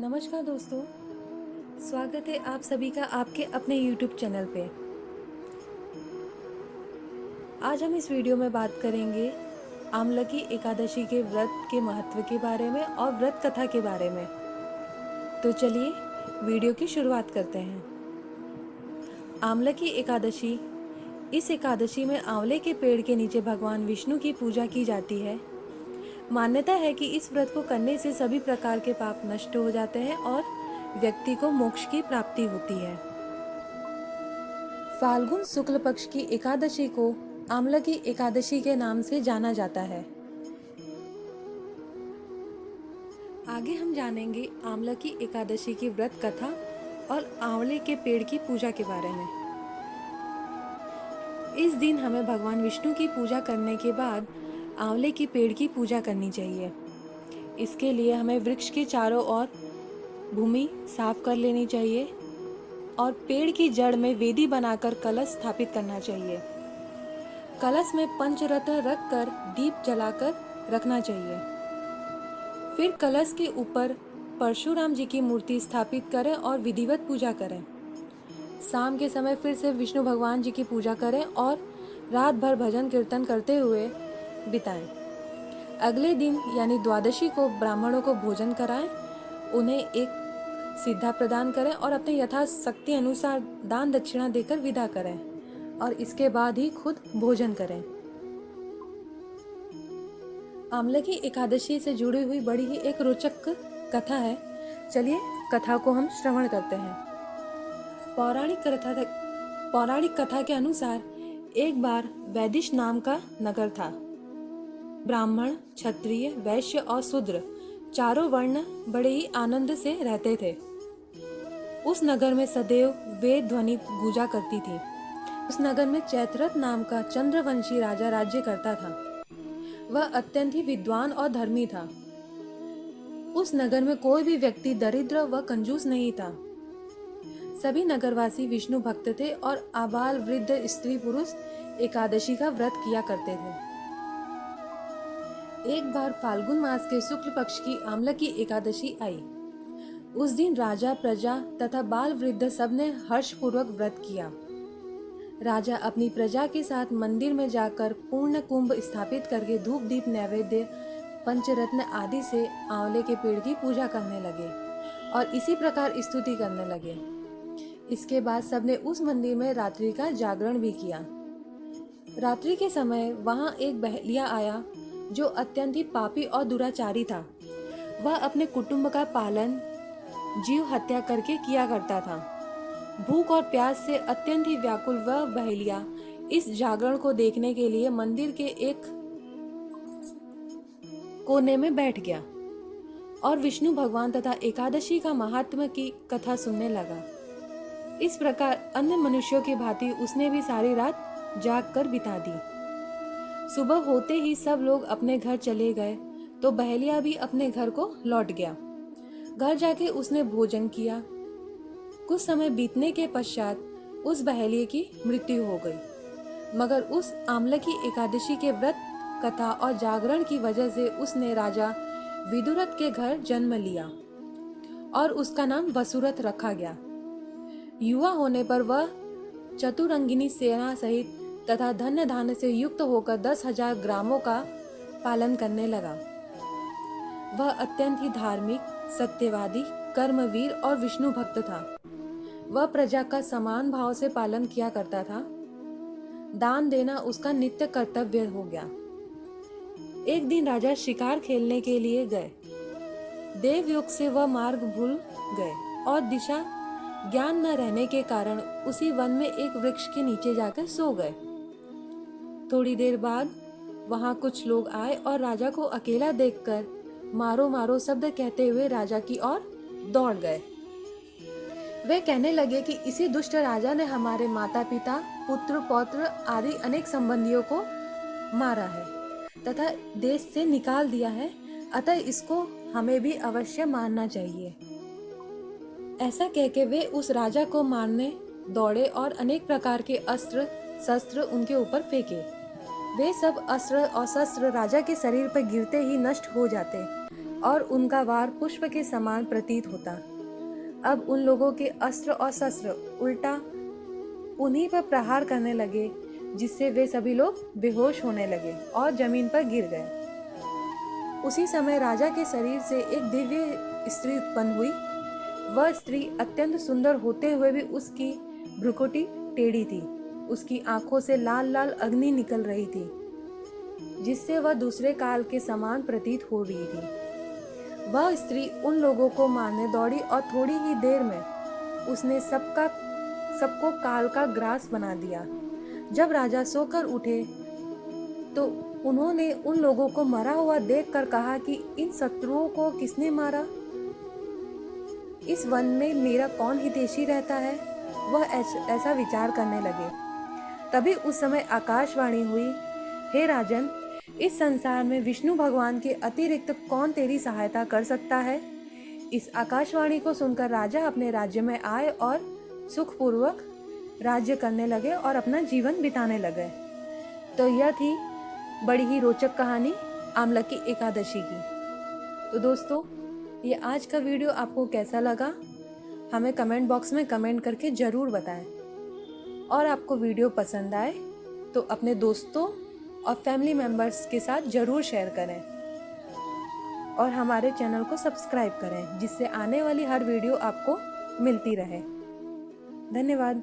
नमस्कार दोस्तों, स्वागत है आप सभी का आपके अपने YouTube चैनल पे। आज हम इस वीडियो में बात करेंगे आमलकी एकादशी के व्रत के महत्व के बारे में और व्रत कथा के बारे में। तो चलिए वीडियो की शुरुआत करते हैं। आमलकी एकादशी, इस एकादशी में आंवले के पेड़ के नीचे भगवान विष्णु की पूजा की जाती है। मान्यता है कि इस व्रत को करने से सभी प्रकार के पाप नष्ट हो जाते हैं और व्यक्ति को मोक्ष की प्राप्ति होती है। फाल्गुन शुक्ल पक्ष की एकादशी को आमलकी एकादशी के नाम से जाना जाता है। आगे हम जानेंगे आमलकी एकादशी की व्रत कथा और आंवले के पेड़ की पूजा के बारे में। इस दिन हमें भगवान विष्णु की पूजा करने के बाद आंवले की पेड़ की पूजा करनी चाहिए। इसके लिए हमें वृक्ष के चारों ओर भूमि साफ कर लेनी चाहिए और पेड़ की जड़ में वेदी बनाकर कलश स्थापित करना चाहिए। कलश में पंचरत्न रखकर दीप जलाकर रखना चाहिए। फिर कलश के ऊपर परशुराम जी की मूर्ति स्थापित करें और विधिवत पूजा करें। शाम के समय फिर से विष्णु भगवान जी की पूजा करें और रात भर भजन कीर्तन करते हुए बिताएं। अगले दिन यानी द्वादशी को ब्राह्मणों को भोजन कराएं, उन्हें एक सिद्धा प्रदान करें और अपने यथाशक्ति अनुसार दान दक्षिणा देकर विदा करें और इसके बाद ही खुद भोजन करें। आमलकी एकादशी से जुड़ी हुई बड़ी ही एक रोचक कथा है। चलिए कथा को हम श्रवण करते हैं। पौराणिक कथा के अनुसार एक बार वैदिश नाम का नगर था। ब्राह्मण, क्षत्रिय, वैश्य और शूद्र चारों वर्ण बड़े ही आनंद से रहते थे। उस नगर में सदैव वेद ध्वनि गूंजा करती थी। उस नगर में चैत्ररथ नाम का चंद्रवंशी राजा राज्य करता था। वह अत्यंत ही विद्वान और धर्मी था। उस नगर में कोई भी व्यक्ति दरिद्र व कंजूस नहीं था। सभी नगरवासी विष्णु भक्त थे और आबाल वृद्ध स्त्री पुरुष एकादशी का व्रत किया करते थे। एक बार फाल्गुन मास के शुक्ल पक्ष की आमलकी एकादशी आई। उस दिन राजा, प्रजा तथा बाल वृद्ध सबने हर्षपूर्वक व्रत किया। राजा अपनी प्रजा के साथ मंदिर में जाकर पूर्ण कुंभ स्थापित करके धूप दीप नैवेद्य पंचरत्न आदि से आंवले के पेड़ की पूजा करने लगे और इसी प्रकार स्तुति करने लगे। इसके बाद सबने उस मंदिर में रात्रि का जागरण भी किया। रात्रि के समय वहां एक बहेलिया आया जो अत्यंत ही पापी और दुराचारी था। वह अपने कुटुंब का पालन जीव हत्या करके किया करता था। भूख और प्यास से अत्यंत ही व्याकुल वह बहेलिया इस जागरण को देखने के लिए मंदिर के एक कोने में बैठ गया और विष्णु भगवान तथा एकादशी का महात्म्य की कथा सुनने लगा। इस प्रकार अन्य मनुष्यों की भांति उसने भी सारी रात जाग कर बिता दी। सुबह होते ही सब लोग अपने घर चले गए तो बहेलिया भी अपने घर को लौट गया। घर जाके उसने भोजन किया। कुछ समय बीतने के पश्चात उस बहेलिये की मृत्यु हो गई। मगर उस आमलकी एकादशी के व्रत कथा और जागरण की वजह से उसने राजा विदुरथ के घर जन्म लिया और उसका नाम वसुरथ रखा गया। युवा होने पर वह चतुरंगिनी सेना सहित तथा धन्य धान्य से युक्त होकर 10,000 ग्रामों का पालन करने लगा। वह अत्यंत ही धार्मिक, सत्यवादी, कर्मवीर और विष्णु भक्त था। वह प्रजा का समान भाव से पालन किया करता था। दान देना उसका नित्य कर्तव्य हो गया। एक दिन राजा शिकार खेलने के लिए गए। देवयोग से वह मार्ग भूल गए और दिशा ज्ञान न रहने के कारण उसी वन में एक वृक्ष के नीचे जाकर सो गए। थोड़ी देर बाद वहां कुछ लोग आए और राजा को अकेला देखकर मारो मारो शब्द कहते हुए राजा की ओर दौड़ गए। वे कहने लगे कि इसी दुष्ट राजा ने हमारे माता पिता, पुत्र पौत्र आदि अनेक संबंधियों को मारा है तथा देश से निकाल दिया है, अतः इसको हमें भी अवश्य मारना चाहिए। ऐसा कहके वे उस राजा को मारने दौड़े और अनेक प्रकार के अस्त्र शस्त्र उनके ऊपर फेंके। वे सब अस्त्र और शस्त्र राजा के शरीर पर गिरते ही नष्ट हो जाते, और उनका वार पुष्प के समान प्रतीत होता। अब उन लोगों के अस्त्र और शस्त्र उल्टा उन्हीं पर प्रहार करने लगे, जिससे वे सभी लोग बेहोश होने लगे और जमीन पर गिर गए। उसी समय राजा के शरीर से एक दिव्य स्त्री उत्पन्न हुई। वह स्त्री अत्यंत सुंदर होते हुए भी उसकी भ्रुकुटी टेढ़ी थी। उसकी आंखों से लाल लाल अग्नि निकल रही थी, जिससे वह दूसरे काल के समान प्रतीत हो रही थी। वह स्त्री उन लोगों को मारने दौड़ी और थोड़ी ही देर में उसने सबको काल का ग्रास बना दिया। जब राजा सोकर उठे तो उन्होंने उन लोगों को मरा हुआ देखकर कहा कि इन शत्रुओं को किसने मारा? इस वन में मेरा कौन हितैषी रहता है? वह ऐसा विचार करने लगे। तभी उस समय आकाशवाणी हुई, हे राजन, इस संसार में विष्णु भगवान के अतिरिक्त कौन तेरी सहायता कर सकता है? इस आकाशवाणी को सुनकर राजा अपने राज्य में आए और सुखपूर्वक राज्य करने लगे और अपना जीवन बिताने लगे। तो यह थी बड़ी ही रोचक कहानी आमलकी एकादशी की। तो दोस्तों, ये आज का वीडियो आपको कैसा लगा हमें कमेंट बॉक्स में कमेंट करके ज़रूर बताएं। और आपको वीडियो पसंद आए तो अपने दोस्तों और फैमिली मेम्बर्स के साथ ज़रूर शेयर करें और हमारे चैनल को सब्सक्राइब करें, जिससे आने वाली हर वीडियो आपको मिलती रहे। धन्यवाद।